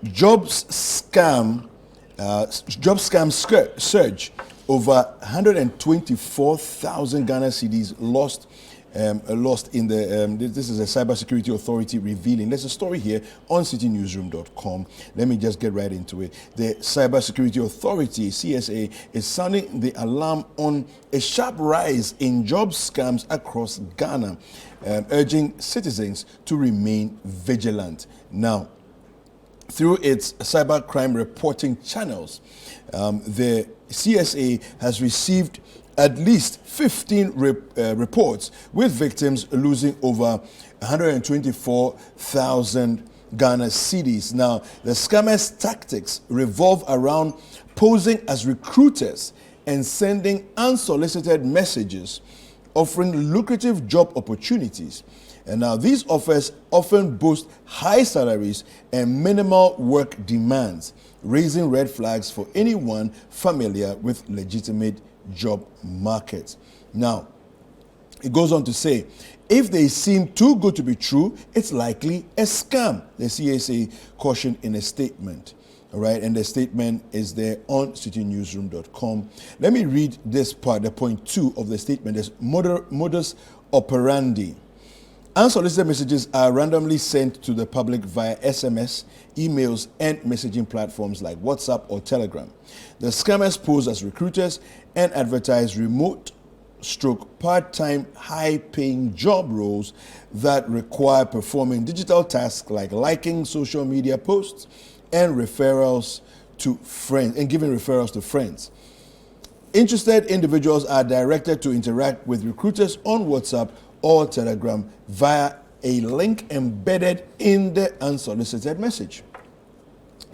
job scam surge. Over 124,000 Ghana cedis lost in the, this is a cybersecurity authority revealing. There's a story here on citinewsroom.com. Let me just get right into it. The cybersecurity authority, CSA, is sounding the alarm on a sharp rise in job scams across Ghana, urging citizens to remain vigilant. Now, through its cybercrime reporting channels, the CSA has received at least 15 reports with victims losing over 124,000 Ghana cedis. Now, the scammers' tactics revolve around posing as recruiters and sending unsolicited messages, offering lucrative job opportunities. And now these offers often boast high salaries and minimal work demands, raising red flags for anyone familiar with legitimate job markets. Now, it goes on to say, if they seem too good to be true, it's likely a scam, the CSA cautioned in a statement. All right, and the statement is there on citinewsroom.com. Let me read this part, the point 2 of the statement. There's modus operandi. Unsolicited messages are randomly sent to the public via SMS, emails, and messaging platforms like WhatsApp or Telegram. The scammers pose as recruiters and advertise remote part-time high-paying job roles that require performing digital tasks like liking social media posts and referrals to friends and giving referrals to friends. Interested individuals are directed to interact with recruiters on WhatsApp or Telegram via a link embedded in the unsolicited message.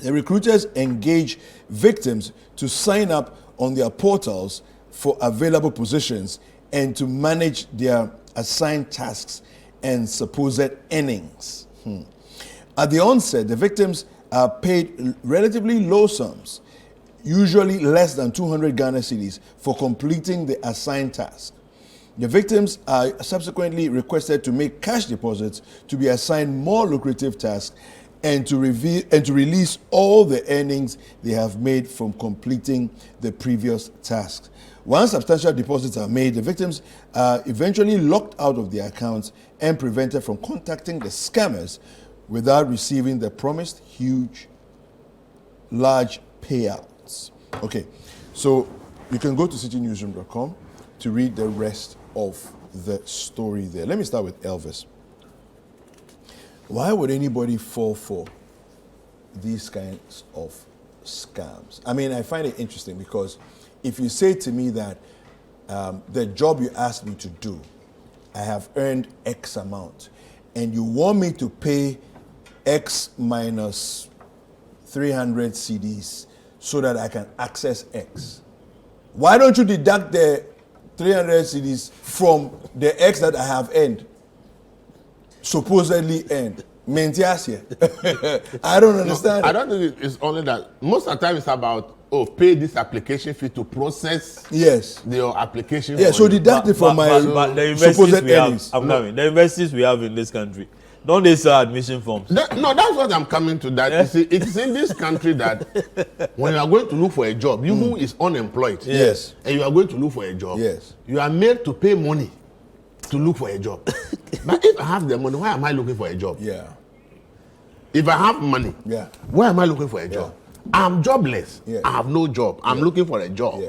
The recruiters engage victims to sign up on their portals for available positions and to manage their assigned tasks and supposed earnings. At the onset, the victims are paid relatively low sums, usually less than 200 Ghana cedis, for completing the assigned task. The victims are subsequently requested to make cash deposits to be assigned more lucrative tasks and to release all the earnings they have made from completing the previous tasks. Once substantial deposits are made, the victims are eventually locked out of their accounts and prevented from contacting the scammers without receiving the promised large payouts. Okay, so you can go to citinewsroom.com to read the rest of the story there. Let me start with Elvis. Why would anybody fall for these kinds of scams? I mean, I find it interesting because if you say to me that the job you asked me to do, I have earned X amount, and you want me to pay X minus 300 cedis so that I can access X, why don't you deduct the 300 cedis from the X that I have earned, supposedly earned? I don't understand. No, I don't think it's only that. Most of the time it's about, pay this application fee to process your application. Yeah, so deduct it from my supposed earnings. The universities we have in this country, don't they sell admission forms? That's what I'm coming to. That you see, it's in this country that when you are going to look for a job, you who is unemployed, and you are going to look for a job, you are made to pay money to look for a job. But if I have the money, why am I looking for a job? If I have money, why am I looking for a job? I'm jobless. I have no job. I'm looking for a job.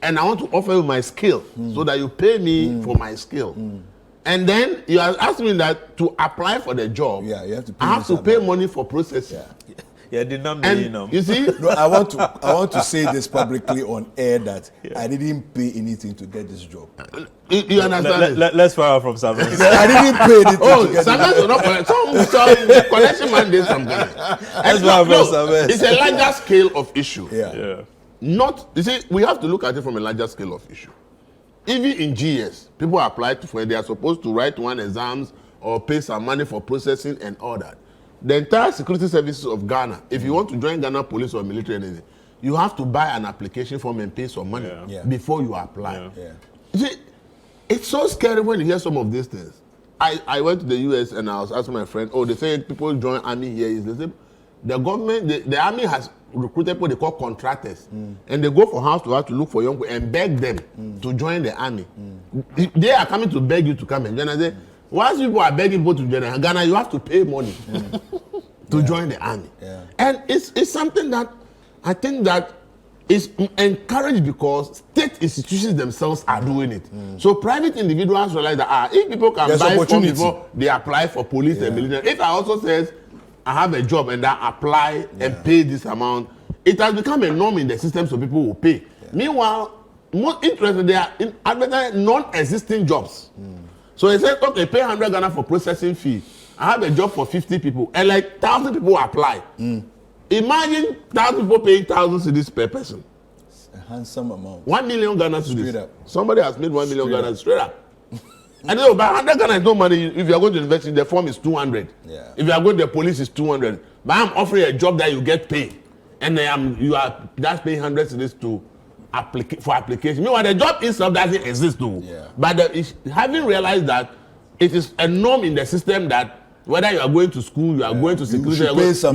And I want to offer you my skill so that you pay me for my skill. And then you are asking me that to apply for the job, you have to pay I have to pay money for processing. You see, no, I want to say this publicly on air that I didn't pay anything to get this job. You understand? Let's fire out from Samuel. I didn't pay anything to get Samuel will not collect. Some collection mandates from Ghana. It's a larger scale of issue. You see, we have to look at it from a larger scale of issue. Even in GS, people apply for it. They are supposed to write one exams or pay some money for processing and all that. The entire security services of Ghana, if you want to join Ghana police or military or anything, you have to buy an application form and pay some money before you apply. You see, it's so scary when you hear some of these things. I went to the US and I was asking my friend, they say people join army here. They say, the government, the army has recruited people they call contractors, and they go from house to house to look for young people and beg them to join the army. They are coming to beg you to come and join. I say, once people are begging people to join Ghana, you have to pay money to join the army. Yeah. And it's something that I think that is encouraged because state institutions themselves are doing it. So private individuals realize that if people can buy form before they apply for police and military, if I also says I have a job and I apply and pay this amount, it has become a norm in the system, so people will pay. Meanwhile, most interested, they are in advertising non-existing jobs. So they say, okay, pay 100 Ghana for processing fee. I have a job for 50 people, and like 1,000 people apply. Imagine 1,000 people paying 1,000 cedis per person. It's a handsome amount. 1 million Ghana cedis. Straight up. Somebody has made 1 million Ghana straight up. And you know, but 100 Ghana is no money. If you are going to university, the form is 200. Yeah. If you are going to the police, it's 200. But I'm offering a job that you get paid, and you are just paying 100 cedis to for application. Meanwhile, the job itself doesn't exist though. Yeah. But having realized that it is a norm in the system that whether you are going to school, you are going to security,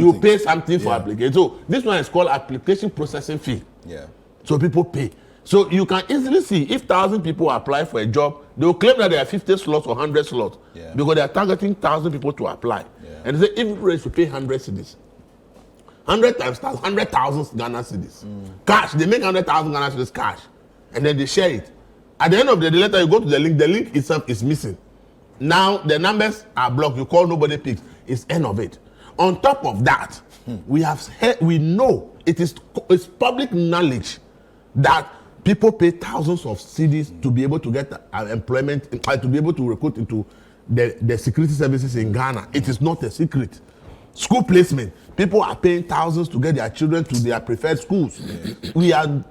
you pay something for application. So this one is called application processing fee. Yeah. So people pay. So you can easily see if 1,000 people apply for a job, they will claim that there are 50 slots or 100 slots because they are targeting 1,000 people to apply. Yeah. And they say if you should pay 100 cedis, 100 times 100,000 Ghana cedis. Cash, they make 100,000 Ghana cedis cash, and then they share it. At the end of the day, later you go to the link itself is missing. Now the numbers are blocked. You call, nobody picks. It's end of it. On top of that, we know it's public knowledge that people pay thousands of cedis to be able to get employment, to be able to recruit into the security services in Ghana. It is not a secret. School placement. People are paying thousands to get their children to their preferred schools.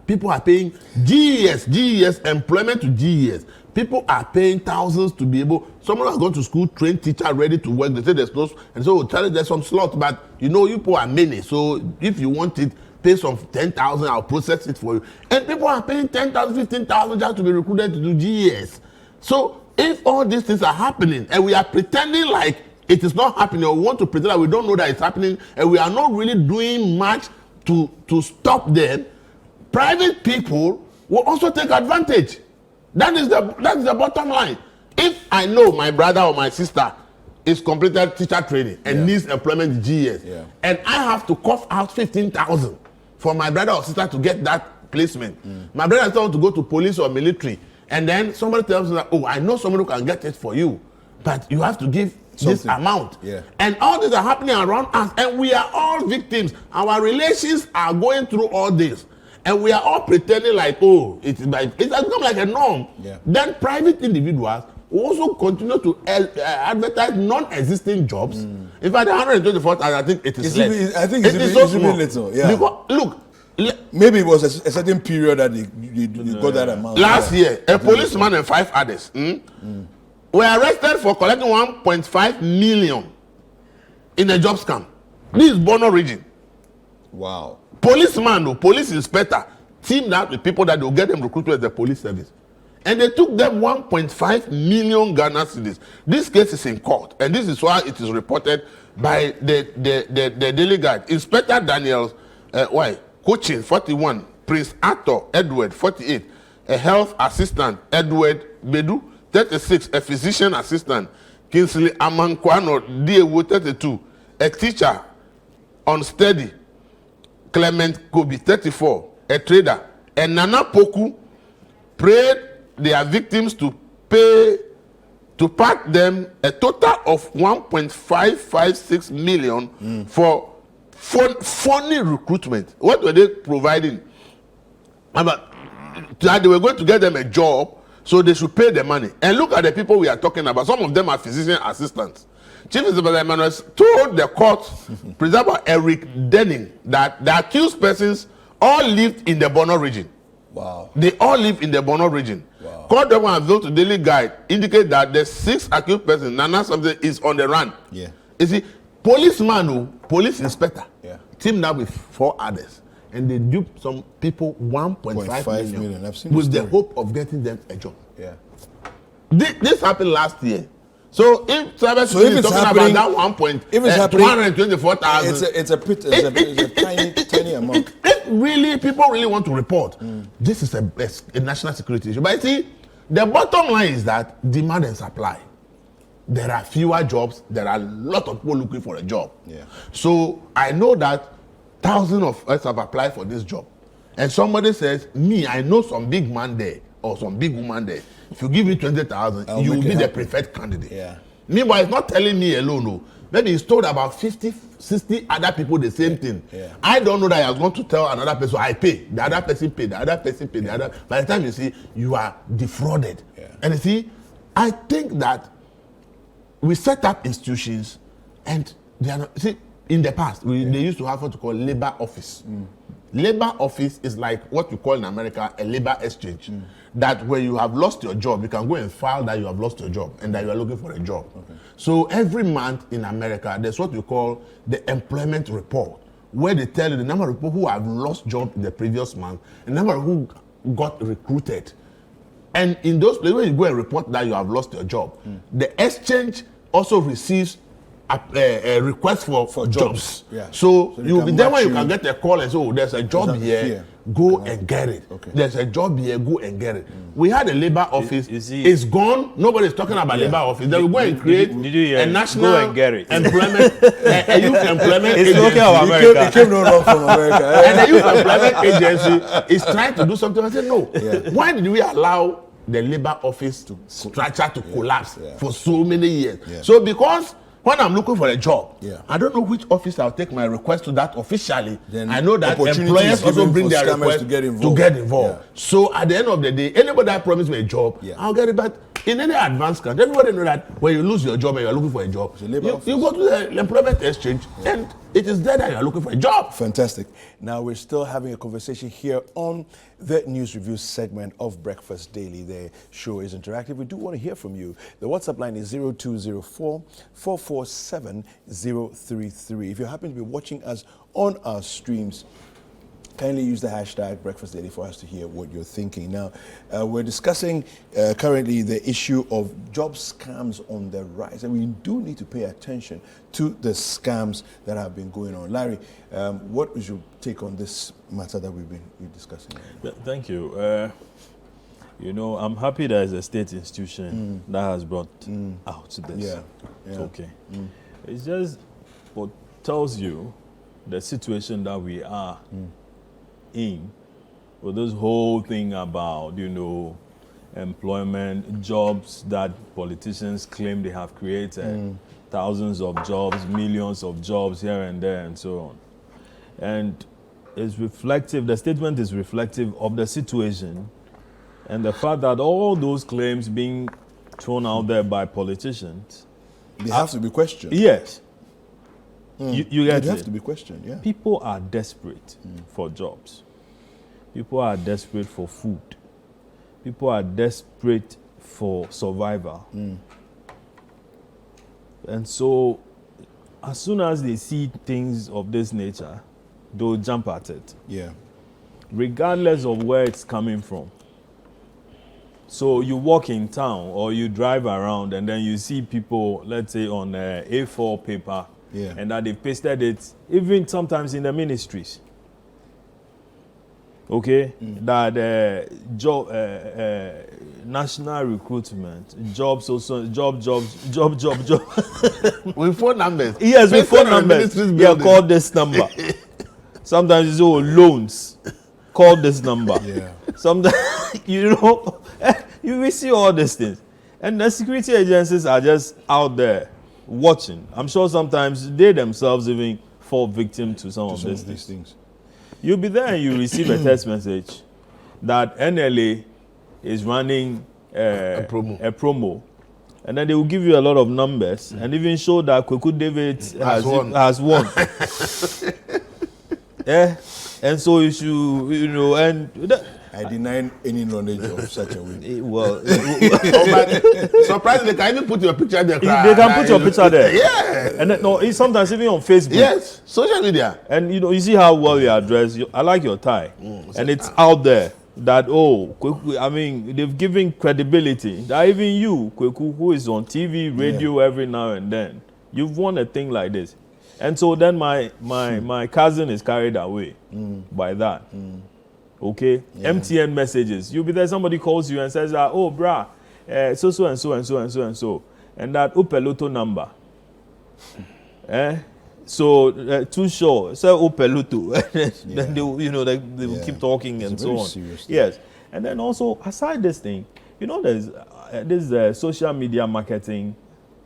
People are paying GES, employment to GES. People are paying thousands to be able. Someone has gone to school, trained teacher, ready to work. They say there's no, and so we'll tell you there's some slots, but you know you people are many. So if you want it, pay some 10,000. I'll process it for you. And people are paying 10,000, 15,000 just to be recruited to do GES. So if all these things are happening and we are pretending like it is not happening, or we want to pretend that we don't know that it's happening, and we are not really doing much to stop them, private people will also take advantage. That is the bottom line. If I know my brother or my sister is completed teacher training and needs employment GES, and I have to cough out 15,000 for my brother or sister to get that placement, my brother is want to go to police or military, and then somebody tells me that, oh, I know somebody who can get it for you, but you have to give this amount. And all this are happening around us, and we are all victims. Our relations are going through all this, and we are all pretending like, oh, it has become like a norm. Then private individuals also continue to advertise non-existing jobs. In fact, the 124,000, I think it is less. I think it's so small. Little. Yeah. Because, look, maybe it was a certain period that they got that amount. Last year, a policeman and 5 others were arrested for collecting 1.5 million in a job scam. This is Bono region. Wow. Policeman, police inspector, teamed up with people that will get them recruited as the police service. And they took them 1.5 million Ghana cedis. This case is in court, and this is why it is reported by the Daily Guide. Inspector Daniels, Coaching, 41, Prince Arthur Edward, 48, a health assistant, Edward Bedu, 36, a physician assistant, Kingsley Amankwano Diewu, 32, a teacher, unsteady, Clement Kobe, 34, a trader, and Nana Poku prayed their victims to pack them a total of 1.556 million for phony recruitment. What were they providing? That they were going to get them a job, so they should pay the money. And look at the people we are talking about. Some of them are physician assistants. Chief Inspector Emmanuel told the court, Principal Eric Denning, that the accused persons all lived in the Bono region. Wow. They all live in the Bono region. Wow. Court document available to Daily Guide indicate that the 6 accused persons, Nana something, is on the run. Yeah. You see, policeman, police inspector, teamed up with 4 others, and they duped some people 1.5 million I've seen with the hope of getting them a job. Yeah. This happened last year. So if cybersecurity is talking about that 1 point, if it's happening, 224,000, it's a tiny amount. If really people really want to report, this is a national security issue. But see, the bottom line is that demand and supply. There are fewer jobs. There are a lot of people looking for a job. Yeah. So I know that thousands of us have applied for this job, and somebody says, "Me, I know some big man there or some big woman there. If you give me 20,000, you will be the preferred candidate." Yeah. Meanwhile, it's not telling me alone. No. Maybe he's told about 50, 60 other people the same thing. Yeah. I don't know that I was going to tell another person, I pay. The other person pay. The other person pay. The other. By the time you see, you are defrauded. Yeah. And you see, I think that we set up institutions, and they are not. See, in the past, they used to have what you call labor office. Labor office is like what you call in America a labor exchange. That when you have lost your job, you can go and file that you have lost your job and that you are looking for a job. Okay. So every month in America, there's what you call the employment report, where they tell you the number of people who have lost job in the previous month, the number of who got recruited. And in those places where you go and report that you have lost your job, the exchange also receives a request for jobs. Yeah. So you'll be there when you can get a call and say, oh, there's a job here, go and get it. Okay. There's a job here, go and get it. We had a labor office, it's gone, nobody's talking about labor office. Then we go and create a national go and get it. Employment, a youth employment it's agency. Local of America. It came no wrong from America. And the youth employment agency is trying to do something. I said, no. Yeah. Why did we allow the labor office structure to collapse for so many years? Yeah. So because when I'm looking for a job, I don't know which office I'll take my request to that officially. Then I know that employers also bring their request to get involved. Yeah. So at the end of the day, anybody that promised me a job, I'll get it back. In any advanced country, everybody know that when you lose your job and you're looking for a job, you go to the employment exchange and it is there that you're looking for a job. Fantastic. Now we're still having a conversation here on the News Review segment of Breakfast Daily. The show is interactive. We do want to hear from you. The WhatsApp line is 0204-447-033. If you happen to be watching us on our streams, kindly use the hashtag Breakfast Daily for us to hear what you're thinking. Now, we're discussing currently the issue of job scams on the rise, and we do need to pay attention to the scams that have been going on. Larry, what is your take on this matter that we've been discussing? Thank you. I'm happy there's a state institution that has brought out this. Yeah. It's okay. It's just what tells you the situation that we are in, with this whole thing about, employment, jobs that politicians claim they have created, thousands of jobs, millions of jobs here and there and so on. And it's reflective, the statement is reflective of the situation and the fact that all those claims being thrown out there by politicians, they have to be questioned. Yes. You get it. They have to be questioned, yeah. People are desperate for jobs. People are desperate for food. People are desperate for survival. And so, as soon as they see things of this nature, they'll jump at it. Yeah. Regardless of where it's coming from. So you walk in town or you drive around and then you see people, let's say on A4 paper, and that they pasted it, even sometimes in the ministries. Okay, that job, national recruitment, jobs, also job. With phone numbers. Yes, with phone numbers. Yeah, call this number. Sometimes it's all loans. Call this number. Yeah. Sometimes you will see all these things, and the security agencies are just out there watching. I'm sure sometimes they themselves even fall victim to some of these things. You'll be there and you receive a text message that NLA is running a promo. And then they will give you a lot of numbers and even show that Kweku David has won. And so you should, I deny any knowledge of such a way. Well, surprisingly, they can even put your picture there. They can put your picture there. Yeah. And then, sometimes even on Facebook. Yes, social media. And you see how well you are dressed. I like your tie. And it's out there. that, oh, Kweku, I mean, they've given credibility that even you, Kweku, who is on TV, radio every now and then, you've won a thing like this. And so then my cousin is carried away by that. Okay? MTN messages. You'll be there, somebody calls you and says, oh, brah, so and so and so and so and so. And that Upeluto number. So too sure. So Upeluto. Then they will keep talking and so on. Yes. And then also, aside this thing, there's this social media marketing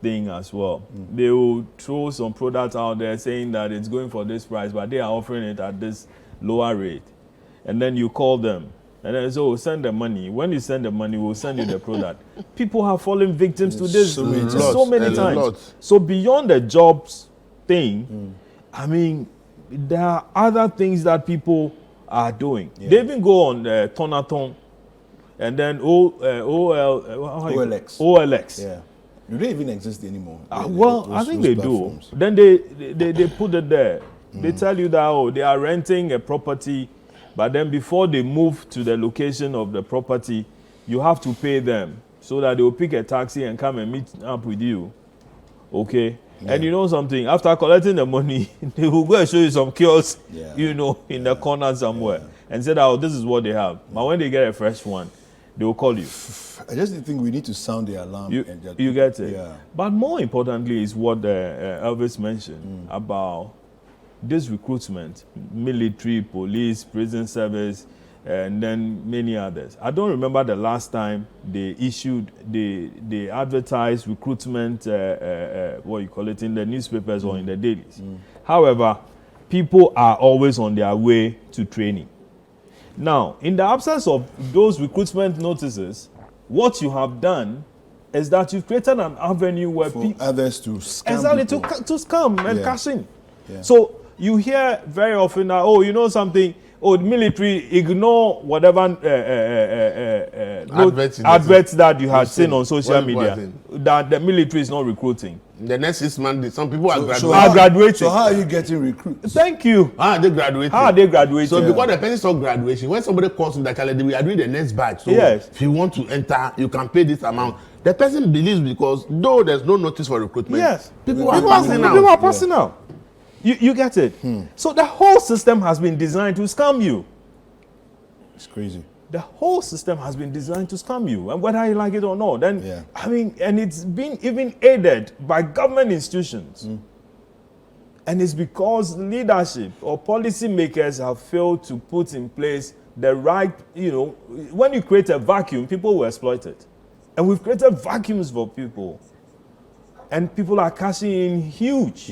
thing as well. They will throw some products out there saying that it's going for this price, but they are offering it at this lower rate. And then you call them. And then so send the money. When you send the money, we'll send you the product. People have fallen victims to this so many times. So beyond the jobs thing, I mean, there are other things that people are doing. They even go on Tonaton and then OLX. Yeah. Do they even exist anymore? I think they platforms do. Then they put it there. They tell you that they are renting a property, but then before they move to the location of the property, you have to pay them so that they will pick a taxi and come and meet up with you. Okay? Yeah. And you know something? After collecting the money, they will go and show you some kiosks, in the corner somewhere, and say that, this is what they have. But when they get a fresh one, they will call you. I just think we need to sound the alarm. You get it? Yeah. But more importantly is what Elvis mentioned about this recruitment, military, police, prison service, and then many others. I don't remember the last time they advertised recruitment, in the newspapers or in the dailies. However, people are always on their way to training. Now, in the absence of those recruitment notices, what you have done is that you've created an avenue where for others to scam. Exactly, to scam and cash in. Yeah. So you hear very often that, something, the military ignore whatever adverts that you had seen on social media, that the military is not recruiting. The next 6 months, some people are graduating. So how are you getting recruits? Thank you. How are they graduating? So because the person saw graduation, when somebody calls in the calendar, we are doing the next batch. So if you want to enter, you can pay this amount. The person believes because though there's no notice for recruitment, people are passing out. You get it? So the whole system has been designed to scam you. It's crazy. The whole system has been designed to scam you, and whether you like it or not. Then, I mean, and it's been even aided by government institutions. And it's because leadership or policy makers have failed to put in place the right, when you create a vacuum, people will exploit it. And we've created vacuums for people. And people are cashing in huge.